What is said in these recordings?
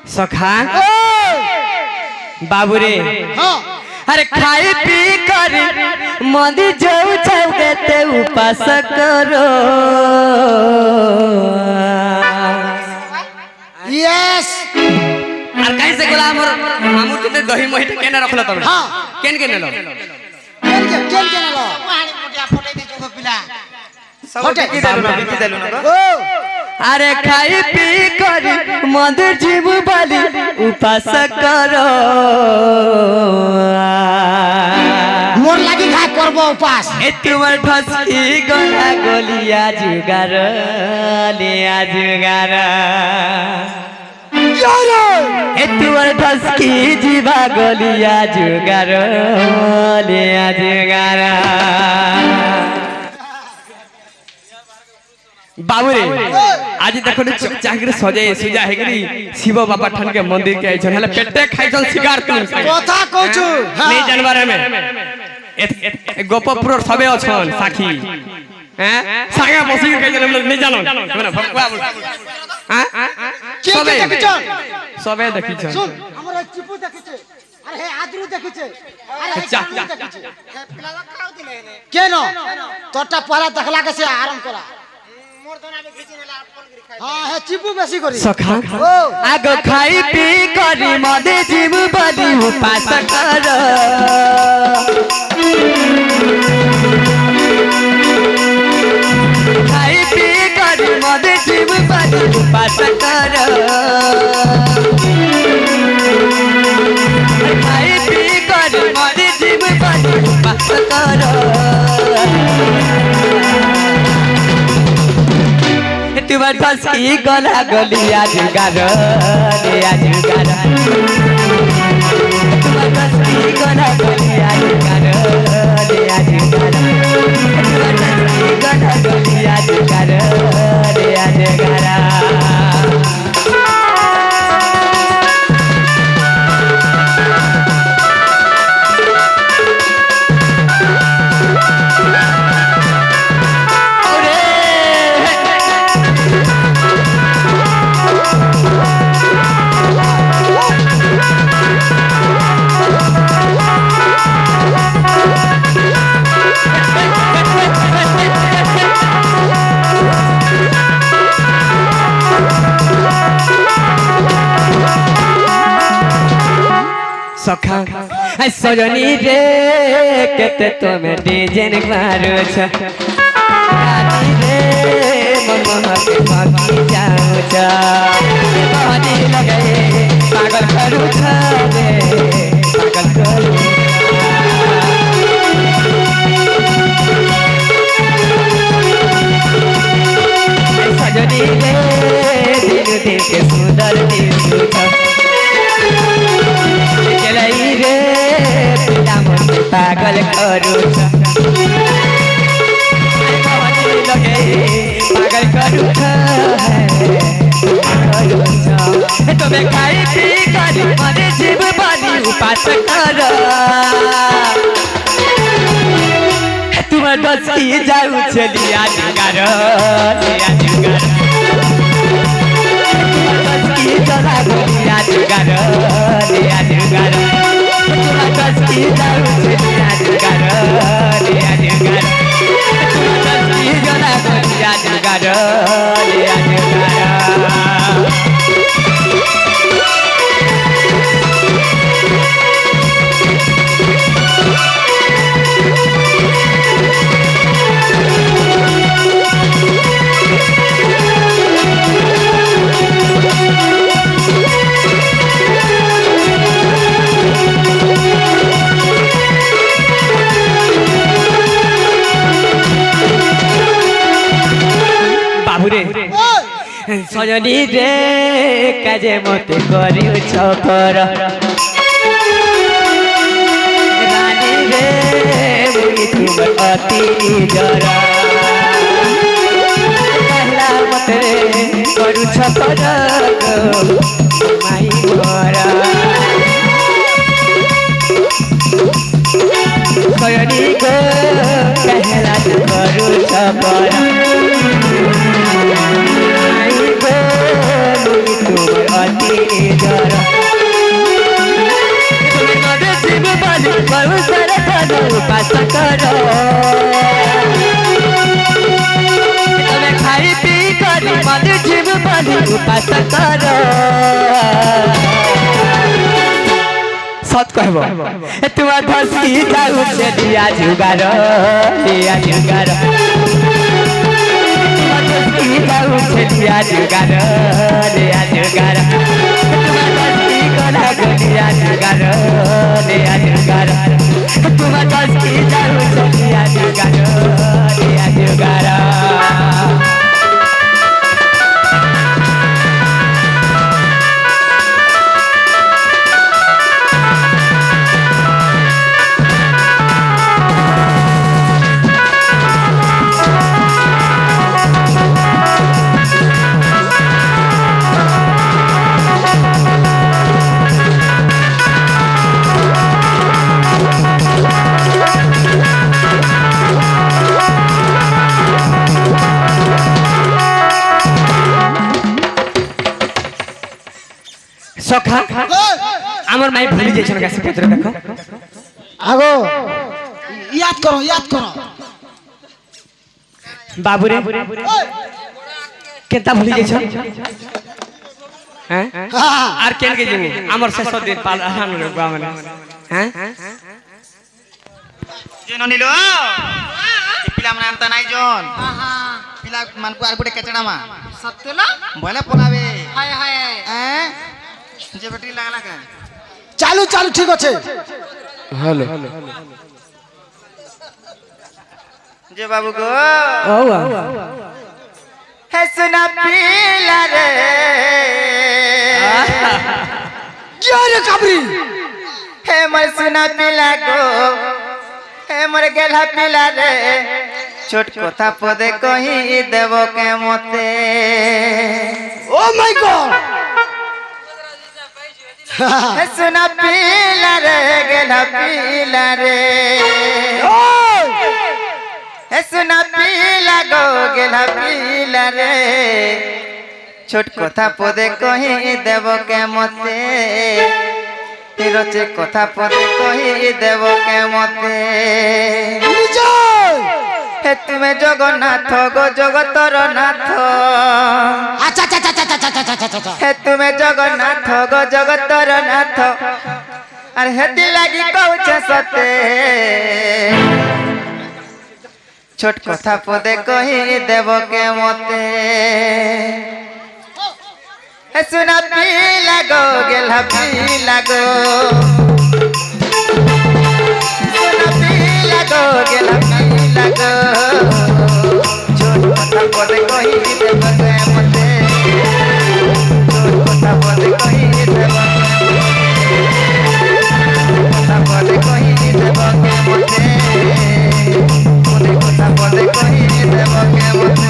सखा बाबू रे अरे खाई पी कर मंदिर जाऊ जाते उपास करो यस और कहीं से गोला हमर मामू के दही मही केने रखलो तब हां केन केने लो केन केने लो पानी मोटिया फोटे दे जो पिला फोटे की देलु ना ओ अरे खाई पी कर मंदिर जीव बाली उपास करो मोर लागी खा करबो उपास ए तुमर ठसकी गला गलिया जुगार ले जुगार यारो ए तुमर ठसकी जीवा गलिया जुगार ले जुगार बाबू रे आज देखो चाकरी सजे सुजा है गरी शिव बाबा ठन के मंदिर के आइछन हले पेटे खाइछन शिकार तुम कथा कहछु नहीं जानबारे में गोपपुर सबे अछन साखी हैं सागा बसी के जन नहीं जानो भगवा हां सबे देखिछन सबे देखिछन सुन हमर चिपू देखिछे अरे हे आदरू देखिछे अरे अच्छा पिला खाओ दिले ने केनो तोटा पहला देखला के से आराम करा मोर दोना में खींची नेला फोन करी खाई हां हे चिपू बेसी करी सखा आग खाई पी करी मदे जीव बली उपास कर खाई पी करी मदे जीव बली उपास कर खाई पी करी मदे जीव बली उपास कर तुमर ठसकी गला गलिया जुगार ले जुगार तुमर ठसकी गला गलिया जुगार ले जुगार तुमर ठसकी गला गलिया जुगार ले जुगार सखा सजनी रे केते तुमे डिजाइन मारो छ रानी रे मम्मा के भागी जाऊ छ पानी लगाए पागल करू छ रे पागल करू सजनी रे दिन दिन के सुंदर दिन छ रे पिता मन पागल करू पागल करू तुम्हें खाई पी कर मरे जीव बाली उपास कर तुम डसकी जाऊ चलिया जुगार डसकी जला गलिया जुगार जुगार डसकी जाऊ चलिया जुगार जुगार डसकी जला गलिया जुगार जुगार सजनी रे काजे मते करियो छपर रानी रे मुई तुम अति जरा कहला मते करू छपर माई मोरा सजनी को कहला करू छपर अति ନିଜର ତୁମେ ମତେ ଯିବ ବୋଲି ବହୁ ସାରା ଧନ ଉପାସ କର ତୁମେ ଖାଇ ପିଇ କରି ମତେ ଯିବ ବୋଲି ଉପାସ କର सत कहबो तुम धसी जाऊ से दिया जुगार तुम धसी जाऊ से दिया जुगार तुम धसी गला दिया जुगार तुम धसी जाऊ से दिया जुगार सखा हमर माई भूली जाय छन का पत्र देखो आगो याद करो बाबू रे केता भूली जाय छन हैं आर केन के जिमु हमर से दिन पाल आहान रे बा माने हैं जेनो निलो ए पिला मन अंत नाइ जोन पिला मन को आर गुटे केचडा मा सत्यला बोले पलावे हाय हाय हैं जे बैटरी लागला का चालू ठीक আছে हेलो जे बाबू को ओ है सुना पिला रे क्या रे काबरी हे मैं सुना पिला को हे मोर गेला पिला रे छोट कथा पदे कहि देबो के मते ओ माय गॉड हे सुना पिला रे गेला पिला रे हे सुना पिला गो गेला पिला रे छोट कथा पदे कहि देबो के मते रचे कथा पदे कहि देबो के मते हे तुमे जगन्नाथ गो जगतर नाथ अच्छा हे तुमे जगन्नाथ गो जगतर नाथ अरे हेती लागी कहूछ सते छोट कथा पदे कहि देबो के मते हे सुना पिला गो गेला पिला गो सुना पिला गो गेला पिला गो छोट कथा पदे कहि देबो के मते छोट कथा पदे कहि देबो कथा पदे कहि देबो के मते मोने कथा पदे कहि देबो के मते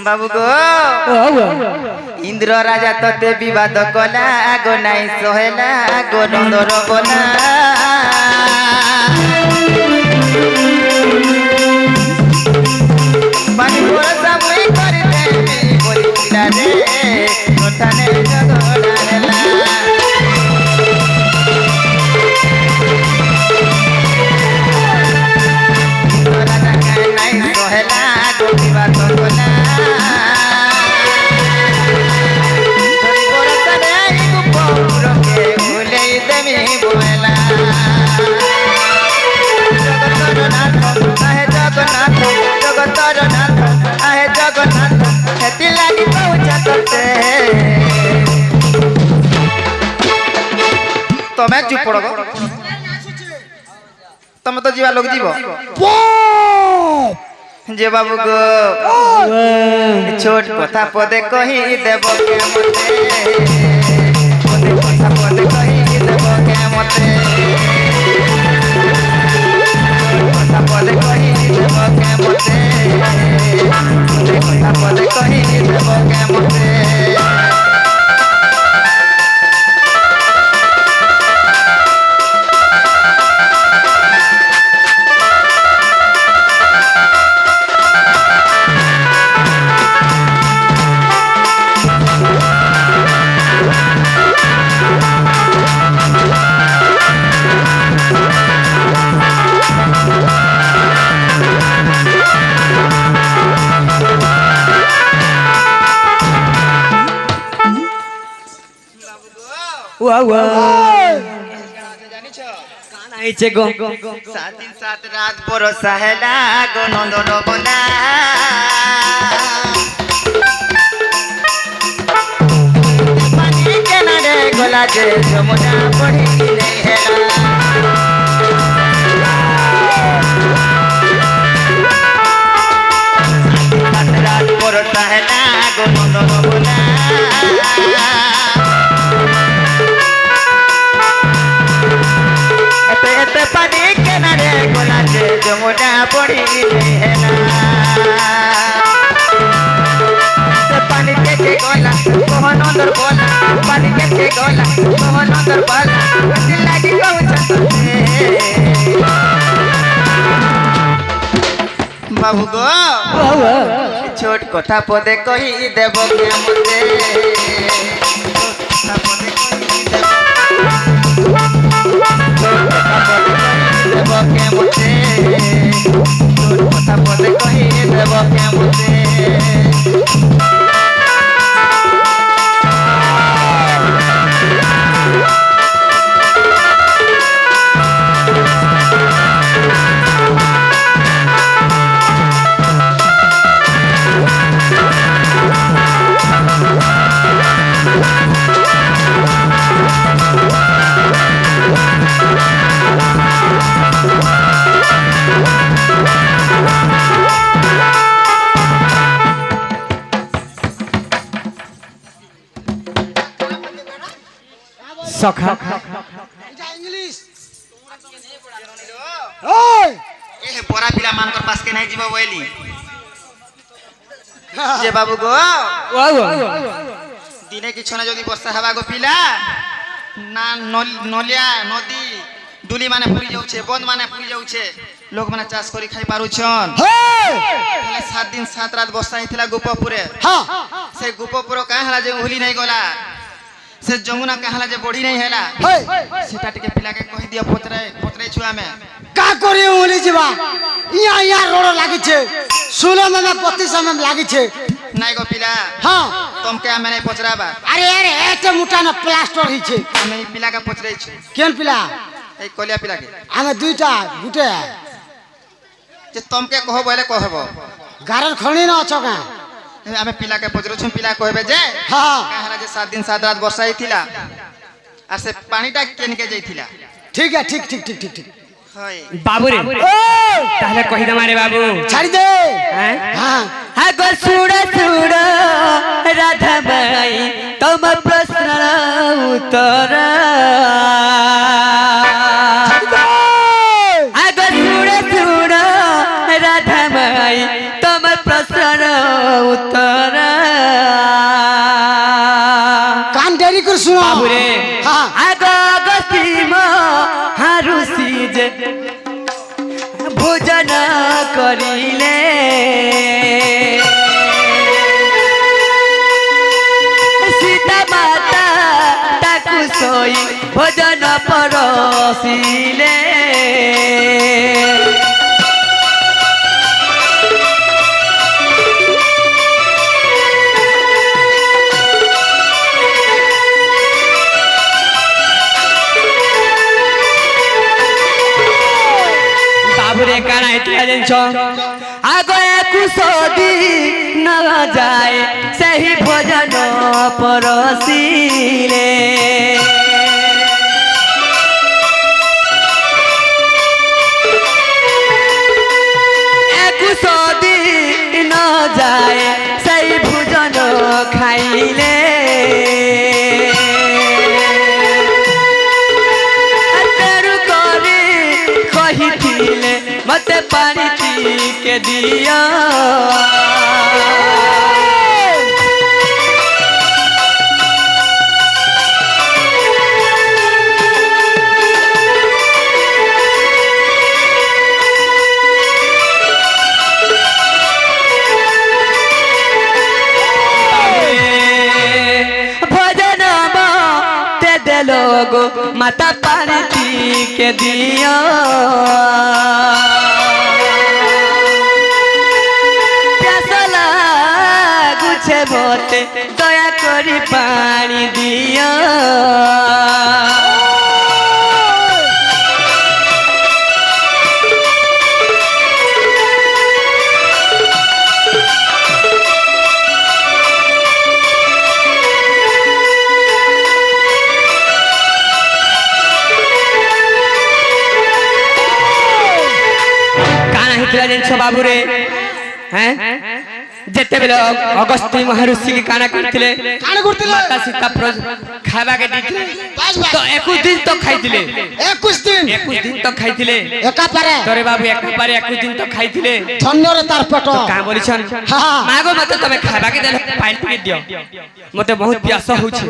बाबू गो इंद्र राजा तते विवाद कला गो नाई सोहेला गो नंदर बोला पानी भरोसा मुई कर दे बोली पिला रे कोठाने जगोला हेला इंद्र राजा काई नाई सोहेला गो विवाद कला तमें चुप पड़ो तमें तो जीवा लोग जीव जे बाबू गो छोट कथा पदे कहि देबो के मते कथा पदे कहि देबो के मते কানা আইছে গো 7 দিন 7 রাত বরসা হেলা গো নন্দন বনা পানি কেনারে গলা যে যমুনা পড়ি নেই হেলা রাত বরসা হেলা গো নন্দন বনা এতে পানি কেনারে গলা যে যমুনা পড়ি নেই হেলা পানি থেকে গলা মোহন অন্তর বলা পানি থেকে গলা মোহন অন্তর বলা দিল লাগি কৌশলে বাবু গো ছোট কথা পদে কহি দেব কে মতে কথা পদে কহি দেব কে মতে কথা পদে কহি দেব কে মতে সখা এটা ইংলিশ ওই এ পড়া পিলা মানকর পাস কে নাই ଯିବ বইলি যে বাবু গো দিনে কিছু না যদি বর্ষা হবা গো পিলা না নলিয়া নদী দুলি মানে পুরি যাউছে বন্ধ মানে পুরি যাউছে লোক মানে চাষ করি খাই পারুছন হেলে 7 দিন 7 রাত বর্ষা হইଥିଲା গোপপুরে হ্যাঁ সেই গোপপুর কাহ হলা যে উহলি নাই গলা से जमुना कहला जे बढ़ी नहीं हैला हे सेटा टिके पिला के कहि दिया पोतरे छुआ में का करी ओली जीवा इया रोड लागी छे 16 में 25 में लागी छे নাই গো পিলা हां तुमके हमें नहीं पचराबा अरे अरे एते मुटा न प्लास्टर हि छे हमें ई पिला के पचरै छी केन पिला ए कलिया पिला के हमें दुईटा गुटे जे तुमके कहबो बोले कहबो गारर खणी न अछो का हमें पिला के पचरो छु पिला कहबे जे हां कहला जे 7 दिन 7 रात वर्षा हिथिला आ से पानीटा केन के जइथिला ठीक है ठीक ठीक ठीक ठीक ठीक हय बाबू रे ताहले कहि दमा रे बाबू छाड़ी दे हैं हां हा गो सुड़ सुड़ राधा माई तुम प्रश्न उत्तर हा गो सुड़ सुड़ राधा माई तुम प्रश्न उत्तर कान डेरी कर सुनो बाबू रे हां आगो गसीम हारुसी जे भोजन करिले सीता माता ताकु सोई भोजन परसिले बाबूरे काना इतना जिनछो आगो कुसोदी न जाए सही भोजन परसिले कुसोदी न जाए सही भोजन खाइले मते पानी के दिया भजन ते दे लोगो माता पानी के दिया बोते दया करी पानी दिया ହେଇଥିଲା ଜିନିଷ ବାବୁରେ হ্যাঁ যেতেবেলে অগস্ত্য মহর্ষি কি কানা করতিলে কানে করতিলে মাতা সীতা খাইবা কে দিতিলে বাস বাস তো 21 দিন তো খাইতিলে 21 দিন 21 দিন তো খাইতিলে একাপারে তোরে বাবু একেবারে 21 দিন তো খাইতিলে ধন্যরে তার পেট কা বলিছন হ্যাঁ। মাগো মতে তুমি খাইবা কে দেলে পানি টিকে দিও মতে বহুত পিয়াস হউছে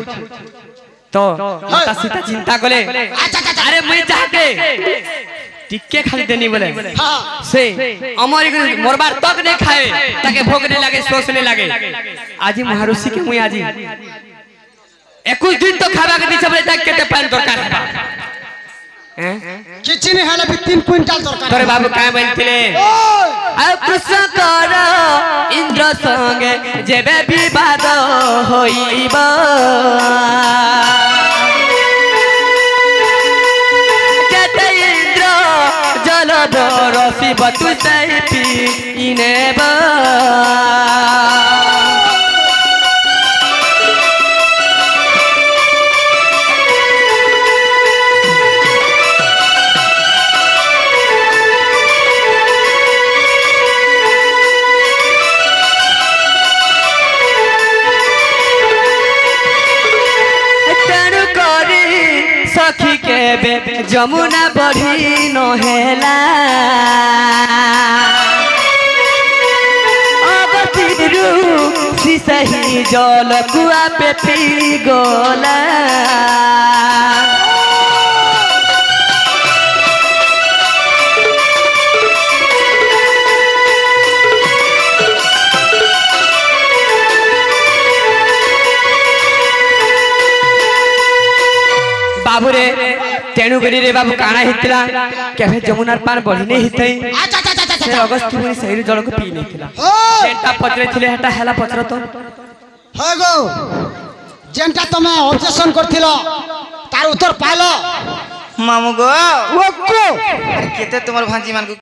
তো মাতা সীতা চিন্তা কলে আরে মুই চাহতে টিকে খালি দেনি বলে হ্যাঁ से अमर मरबार तक नहीं खाए ताके भोग नहीं लगे सोच नहीं लगे आज महर्षि के मुई आज 21 दिन तो खावा के दिसे बोले ताके केते पानी दरकार हैं किछि नहीं हले 3 क्विंटल दरकार तोरे बाबू काय बोलतिले ओय आ कृष्ण कर इंद्र संगे जेबे विवाद होइबा रसी बतु सैपी इनेबा सखी के बे जमुना बढ़ी नहेला अगतिरु सिसही जल कुआ पे पी गोला बाबू रे तेणु करी रे बाबू काना हितला केभे जमुनार पार बढ़ी नहीं हितई अच्छा अच्छा अच्छा से अगस्त्य मुनि सही जल को पी नहीं थिला ओय जेंटा पचरे थिले हेटा हेला पचर तो हो गो जेंटा तमे ऑब्जेक्शन करथिलो तार उत्तर पाइलो मामू गो ओको अरे केते तुम्हार भांजी मान को